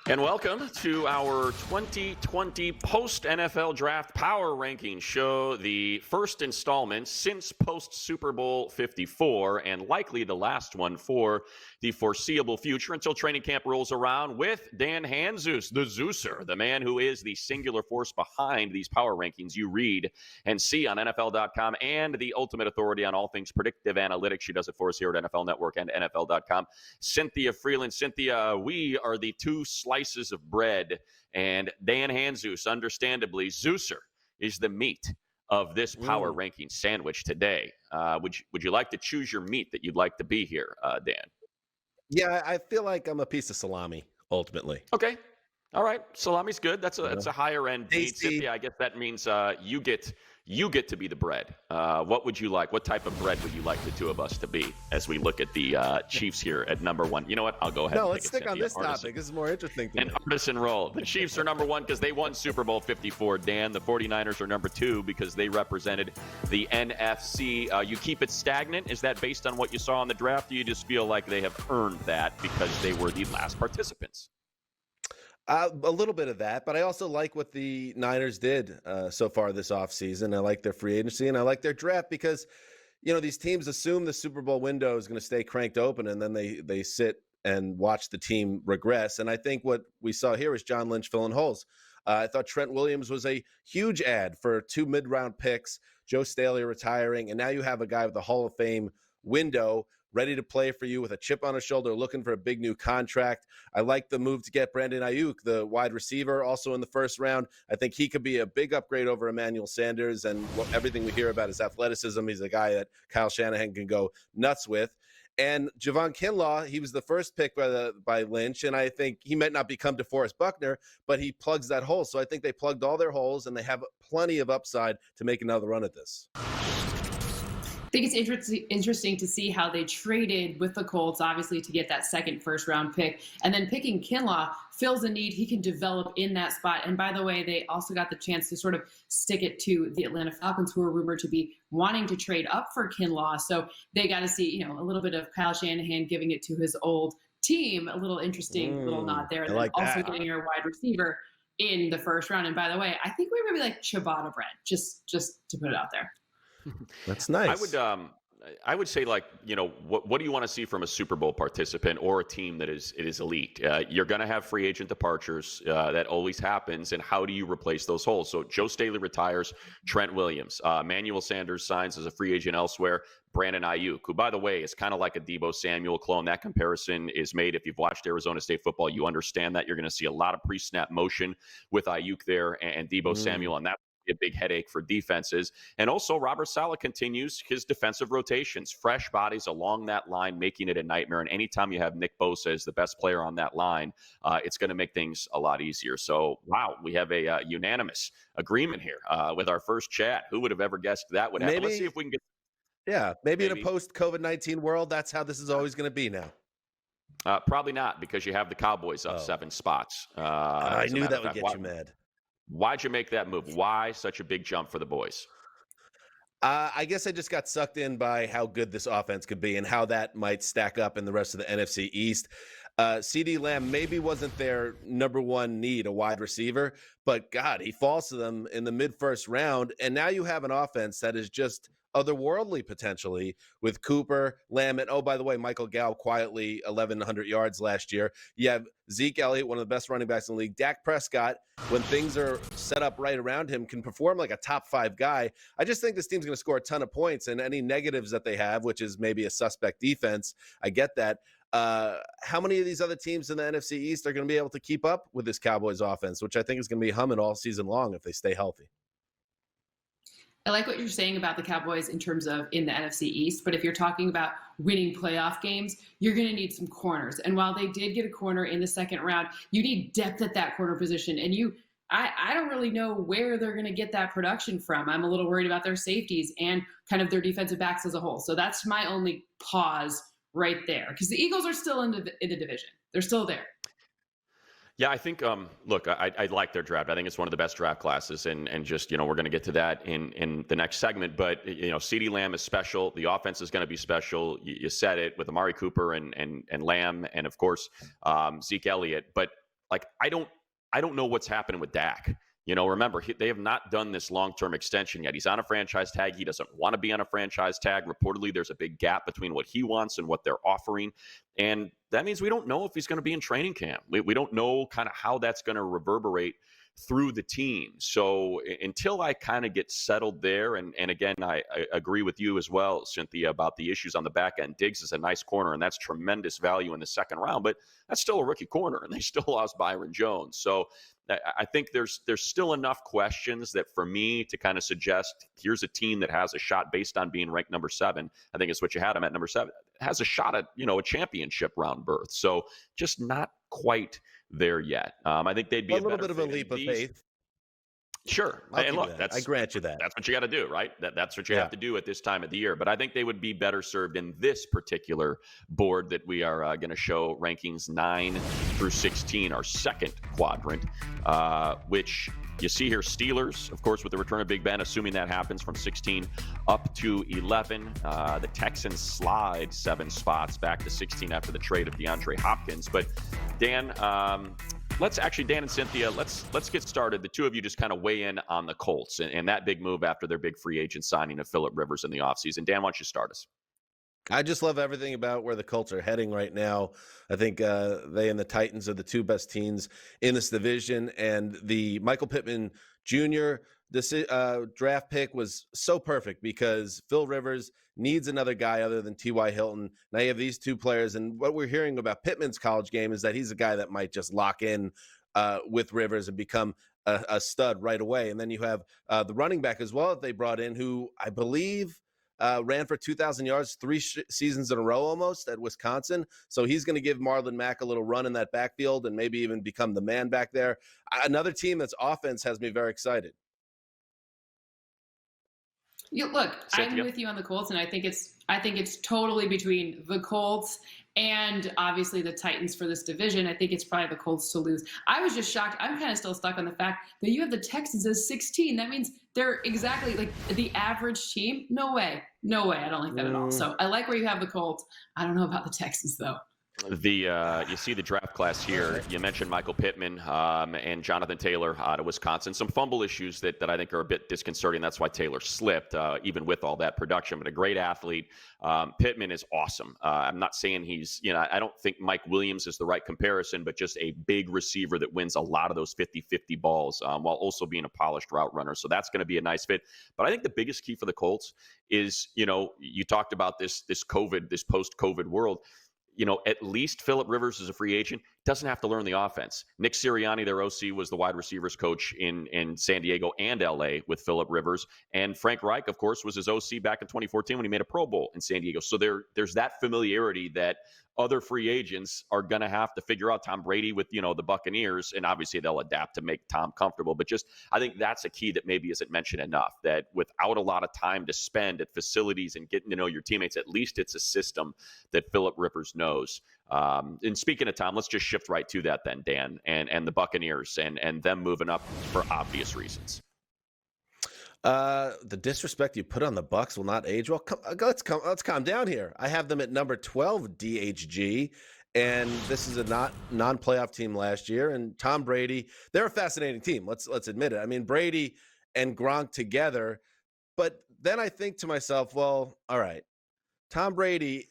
And welcome to our 2020 post-NFL Draft Power Ranking Show, the first installment since post-Super Bowl 54, and likely the last one for the foreseeable future until training camp rolls around, with Dan Hanzus, the Zeuser, the man who is the singular force behind these power rankings you read and see on NFL.com, and the ultimate authority on all things predictive analytics. She does it for us here at NFL Network and NFL.com. Cynthia Freeland. Cynthia, we are the two slices of bread, and Dan Hanzus, understandably, Zeuser is the meat of this power ranking sandwich today. Would you like to choose your meat that you'd like to be here, Dan? Yeah, I feel like I'm a piece of salami, ultimately. Okay. All right. Salami's good. That's a higher end meat. Cynthia, I guess that means you get to be the bread. What would you like? What type of bread would you like the two of us to be as we look at the Chiefs here at number one? You know what? I'll go ahead. No, and let's stick on this topic. This is more interesting to me. An artisan roll. The Chiefs are number one because they won Super Bowl 54, Dan. The 49ers are number two because they represented the NFC. You keep it stagnant? Is that based on what you saw in the draft? Or you just feel like they have earned that because they were the last participants? A little bit of that, but I also like what the Niners did so far this offseason. I like their free agency, and I like their draft because, these teams assume the Super Bowl window is going to stay cranked open, and then they sit and watch the team regress. And I think what we saw here is John Lynch filling holes. I thought Trent Williams was a huge add for 2 mid-round picks, Joe Staley retiring, and now you have a guy with the Hall of Fame window ready to play for you with a chip on his shoulder, looking for a big new contract. I like the move to get Brandon Ayuk, the wide receiver, also in the first round. I think he could be a big upgrade over Emmanuel Sanders, and everything we hear about his athleticism. He's a guy that Kyle Shanahan can go nuts with. And Javon Kinlaw, he was the first pick by Lynch, and I think he might not become DeForest Buckner, but he plugs that hole. So I think they plugged all their holes, and they have plenty of upside to make another run at this. I think it's interesting to see how they traded with the Colts, obviously, to get that second first-round pick. And then picking Kinlaw fills a need he can develop in that spot. And by the way, they also got the chance to sort of stick it to the Atlanta Falcons, who are rumored to be wanting to trade up for Kinlaw. So they got to see, a little bit of Kyle Shanahan giving it to his old team. A little interesting little nod there. And then also getting your wide receiver in the first round. And by the way, I think we maybe like ciabatta bread, just to put it out there. That's nice. I would say, what do you want to see from a Super Bowl participant or a team that is elite? You're going to have free agent departures. That always happens. And how do you replace those holes? So Joe Staley retires, Trent Williams, Emmanuel Sanders signs as a free agent elsewhere. Brandon Ayuk, who, by the way, is kind of like a Deebo Samuel clone. That comparison is made. If you've watched Arizona State football, you understand that. You're going to see a lot of pre-snap motion with Ayuk there and Deebo Samuel, and that's a big headache for defenses. And also Robert Saleh continues his defensive rotations, fresh bodies along that line, making it a nightmare. And anytime you have Nick Bosa as the best player on that line, it's going to make things a lot easier. So, wow, we have a unanimous agreement here with our first chat. Who would have ever guessed that would happen? Let's see if we can get... Yeah, maybe in a post-COVID-19 world, that's how this is always going to be now. Probably not, because you have the Cowboys up 7 spots. I knew that would get you mad. Why'd you make that move? Why such a big jump for the boys? I guess I just got sucked in by how good this offense could be and how that might stack up in the rest of the NFC East. CeeDee Lamb maybe wasn't their number one need, a wide receiver, but God, he falls to them in the mid-first round. And now you have an offense that is just otherworldly potentially with Cooper, Lamb, and by the way, Michael Gallup quietly 1,100 yards last year. You have Zeke Elliott, one of the best running backs in the league. Dak Prescott, when things are set up right around him, can perform like a top 5 guy. I just think this team's going to score a ton of points, and any negatives that they have, which is maybe a suspect defense, I get that. How many of these other teams in the NFC East are going to be able to keep up with this Cowboys offense, which I think is going to be humming all season long if they stay healthy? I like what you're saying about the Cowboys in terms of in the NFC East, but if you're talking about winning playoff games, you're going to need some corners. And while they did get a corner in the second round, you need depth at that corner position. And I don't really know where they're going to get that production from. I'm a little worried about their safeties and kind of their defensive backs as a whole. So that's my only pause right there, because the Eagles are still in the division. They're still there. Yeah, I think, look, I like their draft. I think it's one of the best draft classes, and just, we're going to get to that in the next segment. But, CeeDee Lamb is special. The offense is going to be special. You said it with Amari Cooper and Lamb and, of course, Zeke Elliott. But like I don't know what's happening with Dak. Remember, they have not done this long-term extension yet. He's on a franchise tag. He doesn't want to be on a franchise tag. Reportedly, there's a big gap between what he wants and what they're offering. And that means we don't know if he's going to be in training camp. We don't know kind of how that's going to reverberate through the team. So until I kind of get settled there, and again, I agree with you as well, Cynthia, about the issues on the back end. Diggs is a nice corner, and that's tremendous value in the second round, but that's still a rookie corner, and they still lost Byron Jones. So I think there's still enough questions that for me to kind of suggest here's a team that has a shot based on being ranked number 7. I think it's what you had them at number 7. Has a shot at, a championship round berth. So just not quite there yet. I think they'd be a little bit of a leap of faith. Sure. And look, I grant you that. That's what you got to do, right? That's what you have to do at this time of the year. But I think they would be better served in this particular board that we are going to show rankings 9 through 16, our second quadrant, which you see here, Steelers, of course, with the return of Big Ben, assuming that happens from 16 up to 11. The Texans slide 7 spots back to 16 after the trade of DeAndre Hopkins. But Dan, Dan and Cynthia, let's get started. The two of you just kind of weigh in on the Colts and that big move after their big free agent signing of Phillip Rivers in the offseason. Dan, why don't you start us? I just love everything about where the Colts are heading right now. I think they and the Titans are the two best teams in this division. And the Michael Pittman Jr. Draft pick was so perfect because Phil Rivers needs another guy other than T.Y. Hilton. Now you have these two players. And what we're hearing about Pittman's college game is that he's a guy that might just lock in with Rivers and become a stud right away. And then you have the running back as well that they brought in, who I believe ran for 2,000 yards 3 seasons in a row almost at Wisconsin. So he's going to give Marlon Mack a little run in that backfield and maybe even become the man back there. Another team that's offense has me very excited. Look, I'm with you on the Colts, and I think it's totally between the Colts and obviously the Titans for this division. I think it's probably the Colts to lose. I was just shocked. I'm kind of still stuck on the fact that you have the Texans as 16. That means they're exactly like the average team. No way. I don't like that at all. So I like where you have the Colts. I don't know about the Texans though. You see the draft class here. You mentioned Michael Pittman and Jonathan Taylor out of Wisconsin. Some fumble issues that I think are a bit disconcerting. That's why Taylor slipped, even with all that production. But a great athlete. Pittman is awesome. I'm not saying he's, I don't think Mike Williams is the right comparison, but just a big receiver that wins a lot of those 50-50 balls while also being a polished route runner. So that's going to be a nice fit. But I think the biggest key for the Colts is, you talked about this post-COVID world. At least Phillip Rivers is a free agent, doesn't have to learn the offense. Nick Sirianni, their OC, was the wide receivers coach in San Diego and LA with Phillip Rivers. And Frank Reich, of course, was his OC back in 2014 when he made a Pro Bowl in San Diego. So there's that familiarity that other free agents are going to have to figure out. Tom Brady with, the Buccaneers, and obviously they'll adapt to make Tom comfortable. But I think that's a key that maybe isn't mentioned enough, that without a lot of time to spend at facilities and getting to know your teammates, at least it's a system that Phillip Rivers knows. And speaking of Tom, let's just shift right to that then, Dan, and the Buccaneers and them moving up for obvious reasons. The disrespect you put on the Bucs will not age well. Let's calm down here. I have them at number 12 DHG, and this is a non-playoff team last year. And Tom Brady, they're a fascinating team. Let's admit it. I mean, Brady and Gronk together. But then I think to myself, well, all right, Tom Brady.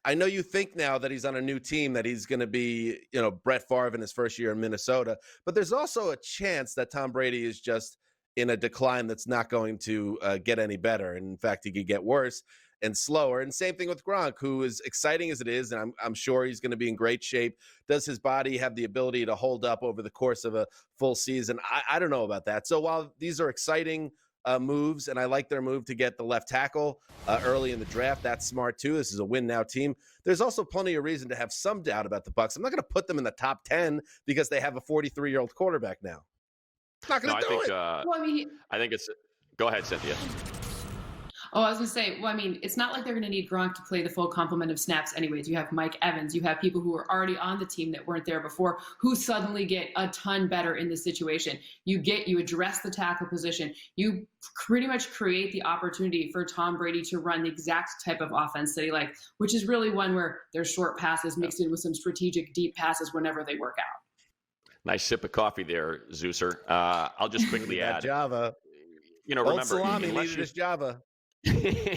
I know you think now that he's on a new team that he's going to be, Brett Favre in his first year in Minnesota. But there's also a chance that Tom Brady is just in a decline that's not going to get any better. And in fact, he could get worse and slower. And same thing with Gronk, who is exciting as it is. And I'm sure he's going to be in great shape. Does his body have the ability to hold up over the course of a full season? I don't know about that. So while these are exciting moves, and I like their move to get the left tackle early in the draft, that's smart too. This is a win now team. There's also plenty of reason to have some doubt about the Bucs. I'm not going to put them in the top 10 because they have a 43-year-old quarterback now. Not going to do it. I think it's. Go ahead, Cynthia. Oh, I was going to say, it's not like they're going to need Gronk to play the full complement of snaps anyways. You have Mike Evans. You have people who are already on the team that weren't there before who suddenly get a ton better in this situation. You address the tackle position. You pretty much create the opportunity for Tom Brady to run the exact type of offense that he likes, which is really one where there's short passes mixed in with some strategic deep passes whenever they work out. Nice sip of coffee there, Zeuser. I'll just quickly That add, Java. Old remember, Salami needed his Java.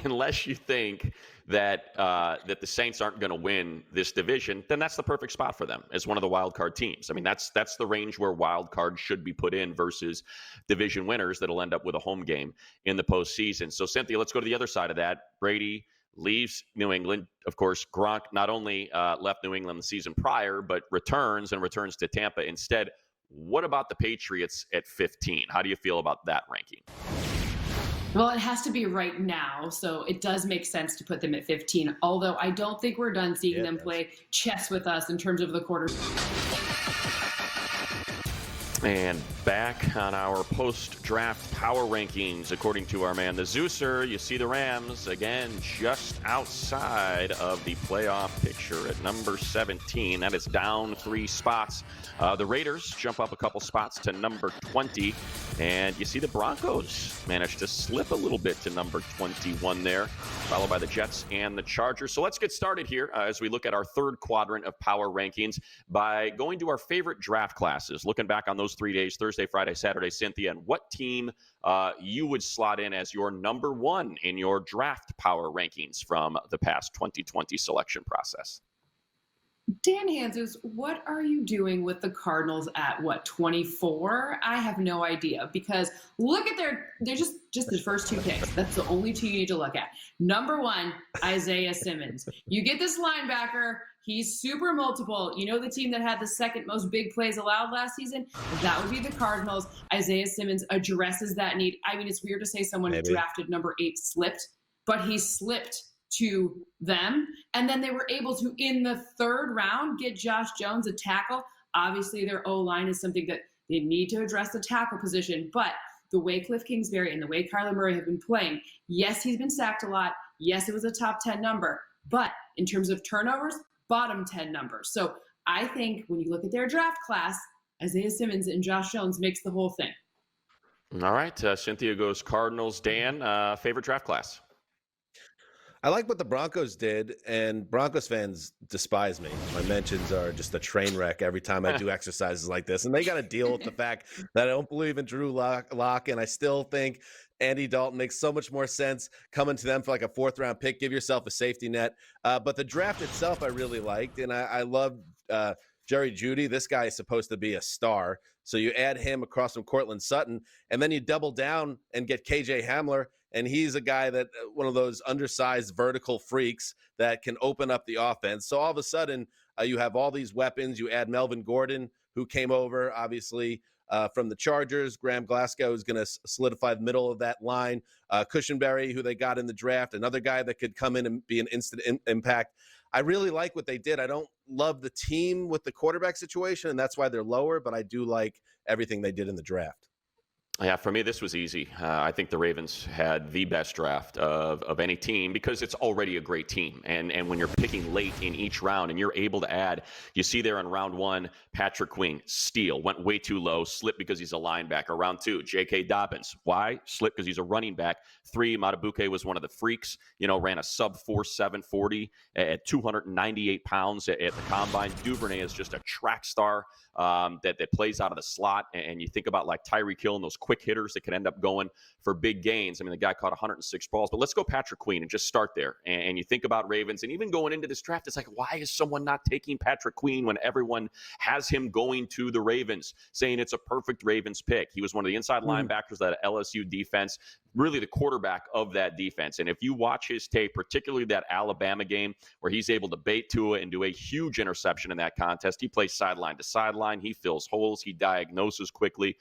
unless you think that that the Saints aren't going to win this division, then that's the perfect spot for them as one of the wild card teams. I mean, that's the range where wild cards should be put in versus division winners that'll end up with a home game in the postseason. So, Cynthia, let's go to the other side of that. Brady leaves New England. Of course, Gronk not only left New England the season prior, but returns to Tampa instead. What about the Patriots at 15? How do you feel about that ranking? Well, it has to be right now, so it does make sense to put them at 15, although I don't think we're done seeing them play chess with us in terms of the quarters. And back on our post-draft power rankings, according to our man, the Zeuser, you see the Rams, again, just outside of the playoff picture at number 17. That is down 3 spots. The Raiders jump up a couple spots to number 20. And you see the Broncos manage to slip a little bit to number 21 there, followed by the Jets and the Chargers. So let's get started here as we look at our third quadrant of power rankings by going to our favorite draft classes, looking back on those 3 days, Thursday, Friday, Saturday, Cynthia, and what team you would slot in as your number one in your draft power rankings from the past 2020 selection process. Dan Hanzus, what are you doing with the Cardinals at 24? I have no idea, because look at they're just the first 2 picks. That's the only 2 you need to look at. Number 1, Isaiah Simmons. You get this linebacker. He's super multiple. You know the team that had the second most big plays allowed last season? That would be the Cardinals. Isaiah Simmons addresses that need. I mean, it's weird to say someone drafted number 8 slipped, but he slipped to them. And then they were able to, in the 3rd round, get Josh Jones a tackle. Obviously, their O-line is something that they need to address, the tackle position. But the way Cliff Kingsbury and the way Kyler Murray have been playing, yes, he's been sacked a lot. Yes, it was a top 10 number. But in terms of turnovers, bottom 10 numbers. So I think when you look at their draft class, Isaiah Simmons and Josh Jones makes the whole thing. All right. Cynthia goes Cardinals. Dan, favorite draft class? I like what the Broncos did, and Broncos fans despise me. My mentions are just a train wreck every time I do exercises like this, and they got to deal with the fact that I don't believe in Drew Lock, and I still think Andy Dalton makes so much more sense coming to them for like a 4th-round pick. Give yourself a safety net. But the draft itself I really liked, and I love Jerry Jeudy. This guy is supposed to be a star. So you add him across from Cortland Sutton, and then you double down and get KJ Hamler. And he's a guy that one of those undersized vertical freaks that can open up the offense. So all of a sudden, you have all these weapons. You add Melvin Gordon, who came over, obviously, from the Chargers. Graham Glasgow is going to solidify the middle of that line. Cushenberry, who they got in the draft, another guy that could come in and be an instant impact. I really like what they did. I don't love the team with the quarterback situation, and that's why they're lower, but I do like everything they did in the draft. Yeah, for me, this was easy. I think the Ravens had the best draft of any team because it's already a great team. And when you're picking late in each round and you're able to add, you see there in round 1, Patrick Queen, steal, went way too low, slipped because he's a linebacker. Round 2, J.K. Dobbins. Why? Slipped because he's a running back. 3, Matabuke was one of the freaks, ran a sub 4.7 40 at 298 pounds at the combine. Duvernay is just a track star that plays out of the slot. And you think about like Tyreek Hill and those quick hitters that can end up going for big gains. I mean, the guy caught 106 balls, but let's go Patrick Queen and just start there. And you think about Ravens, and even going into this draft, it's like, why is someone not taking Patrick Queen when everyone has him going to the Ravens, saying it's a perfect Ravens pick? He was one of the inside linebackers of that LSU defense, really the quarterback of that defense. And if you watch his tape, particularly that Alabama game where he's able to bait Tua and do a huge interception in that contest, he plays sideline to sideline. He fills holes. He diagnoses quickly.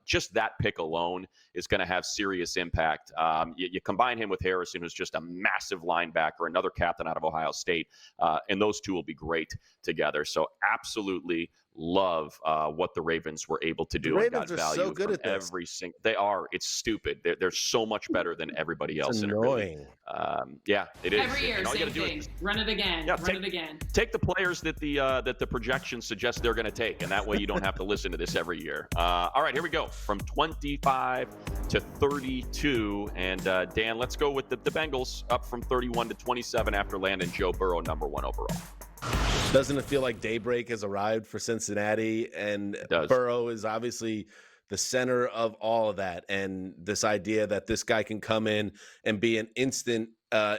Just that pick alone is going to have serious impact. You combine him with Harrison, who's just a massive linebacker, another captain out of Ohio State, and those two will be great together. So absolutely love what the Ravens were able to do. The Ravens are so good at this. They are. It's stupid. They're so much better than everybody else. It's annoying. Yeah, it is. Every year, same thing. Run it again. Yeah, run it again. Take the players that the projections suggest they're going to take, and that way you don't have to listen to this every year. All right, here we go. From 25 to 32, and Dan, let's go with the Bengals up from 31 to 27 after landing Joe Burrow number 1 overall. Doesn't it feel like daybreak has arrived for Cincinnati? And Burrow is obviously the center of all of that. And this idea that this guy can come in and be an instant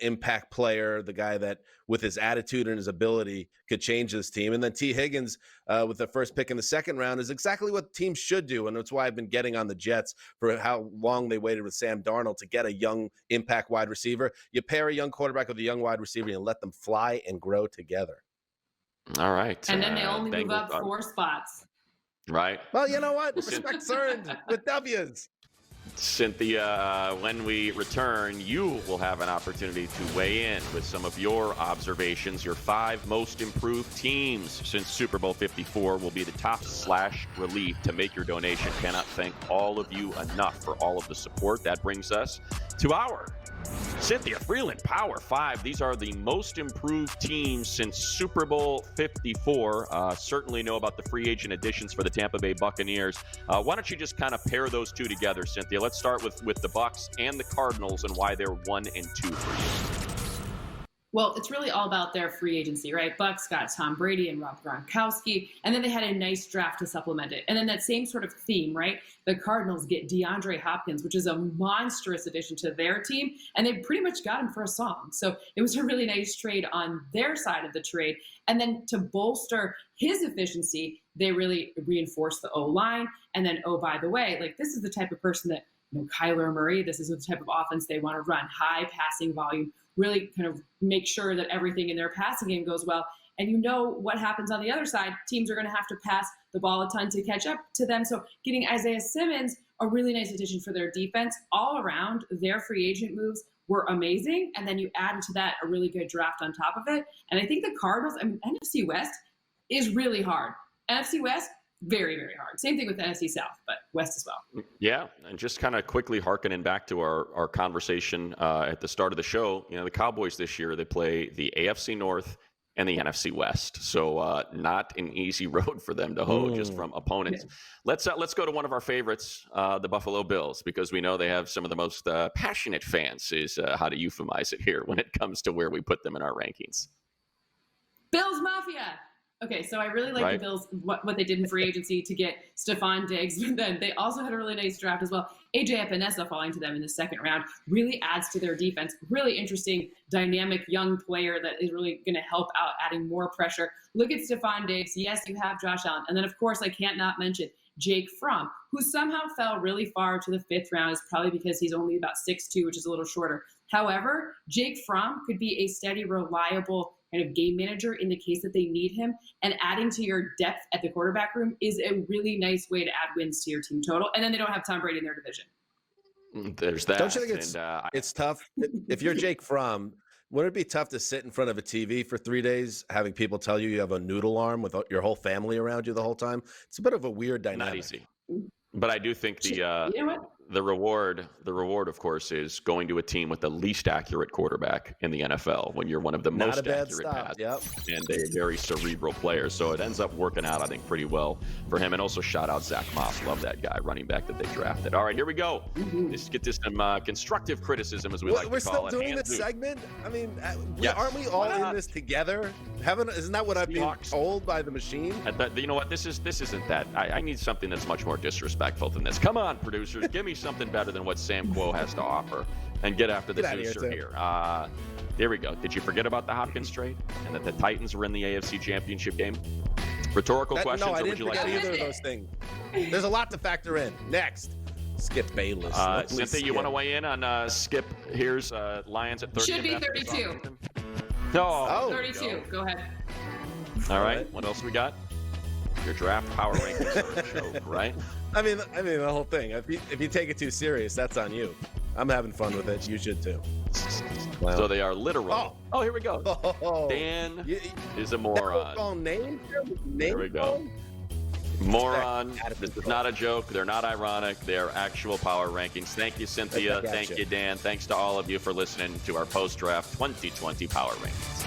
impact player, the guy that with his attitude and his ability could change this team. And then T. Higgins with the first pick in the second round is exactly what teams should do. And that's why I've been getting on the Jets for how long they waited with Sam Darnold to get a young impact wide receiver. You pair a young quarterback with a young wide receiver and let them fly and grow together. All right. And then they only move up 4 spots. Right. Well, you know what? Respect's earned with W's. Cynthia, when we return, you will have an opportunity to weigh in with some of your observations. Your 5 most improved teams since Super Bowl 54 will be the top/relief to make your donation. Cannot thank all of you enough for all of the support. That brings us to our Cynthia Freeland Power 5. These are the most improved teams since Super Bowl 54. Certainly know about the free agent additions for the Tampa Bay Buccaneers. Why don't you just kind of pair those two together, Cynthia? Let's start with the Bucs and the Cardinals and why they're 1 and 2 for you. Well, it's really all about their free agency, right? Bucs got Tom Brady and Rob Gronkowski, and then they had a nice draft to supplement it. And then that same sort of theme, right? The Cardinals get DeAndre Hopkins, which is a monstrous addition to their team, and they pretty much got him for a song. So it was a really nice trade on their side of the trade. And then to bolster his efficiency, they really reinforced the O-line. And then, oh, by the way, like this is the type of person that, Kyler Murray, this is the type of offense they want to run, high passing volume, really kind of make sure that everything in their passing game goes well. And you know what happens on the other side. Teams are going to have to pass the ball a ton to catch up to them. So getting Isaiah Simmons, a really nice addition for their defense. All around, their free agent moves were amazing. And then you add to that a really good draft on top of it. And I think the Cardinals, NFC West is really hard. NFC West, very, very hard. Same thing with the NFC South, but West as well. Yeah, and just kind of quickly hearkening back to our conversation at the start of the show, the Cowboys this year, they play the AFC North and the NFC West. So not an easy road for them to hoe just from opponents. Yeah. Let's go to one of our favorites, the Buffalo Bills, because we know they have some of the most passionate fans is how to euphemize it here when it comes to where we put them in our rankings. Bills Mafia. Okay, so I really like the Bills, what they did in free agency to get Stephon Diggs. But then they also had a really nice draft as well. AJ Epinesa falling to them in the second round really adds to their defense. Really interesting, dynamic young player that is really going to help out, adding more pressure. Look at Stephon Diggs. Yes, you have Josh Allen. And then, of course, I can't not mention Jake Fromm, who somehow fell really far to the 5th round. Is probably because he's only about 6'2", which is a little shorter. However, Jake Fromm could be a steady, reliable kind of game manager in the case that they need him. And adding to your depth at the quarterback room is a really nice way to add wins to your team total. And then they don't have Tom Brady in their division. There's that. Don't you think it's tough? If you're Jake Fromm, wouldn't it be tough to sit in front of a TV for 3 days, having people tell you have a noodle arm with your whole family around you the whole time? It's a bit of a weird dynamic. Not easy. But I do think the reward, of course, is going to a team with the least accurate quarterback in the NFL when you're one of the most accurate passes and a very cerebral player. So it ends up working out, I think, pretty well for him. And also shout out Zach Moss. Love that guy, running back that they drafted. All right, here we go. Let's get to some constructive criticism, as we like to call it. We're still doing this segment? I mean, aren't we all in this together? Isn't that what I've been told by the machine? You know what? This isn't that. I need something that's much more disrespectful than this. Come on, producers. Give me something better than what Sam Quo has to offer and get after the Zeuser here. There we go. Did you forget about the Hopkins trade and that the Titans were in the AFC Championship game? Rhetorical questions. No, I didn't forget either of those things. There's a lot to factor in. Next, Skip Bayless. Cynthia, you want to weigh in on Skip? Here's Lions at 30. Should be 32. No. 32. Go ahead. All right. What else we got? Your draft power rankings show, right? I mean the whole thing. If you take it too serious, that's on you. I'm having fun with it. You should too. Wow. So they are literal. Oh, here we go. Dan is a moron. Name? There we go. Moron. This is not a joke. They're not ironic. They're actual power rankings. Thank you, Cynthia. Thank you, Dan. Thanks to all of you for listening to our post-draft 2020 power rankings.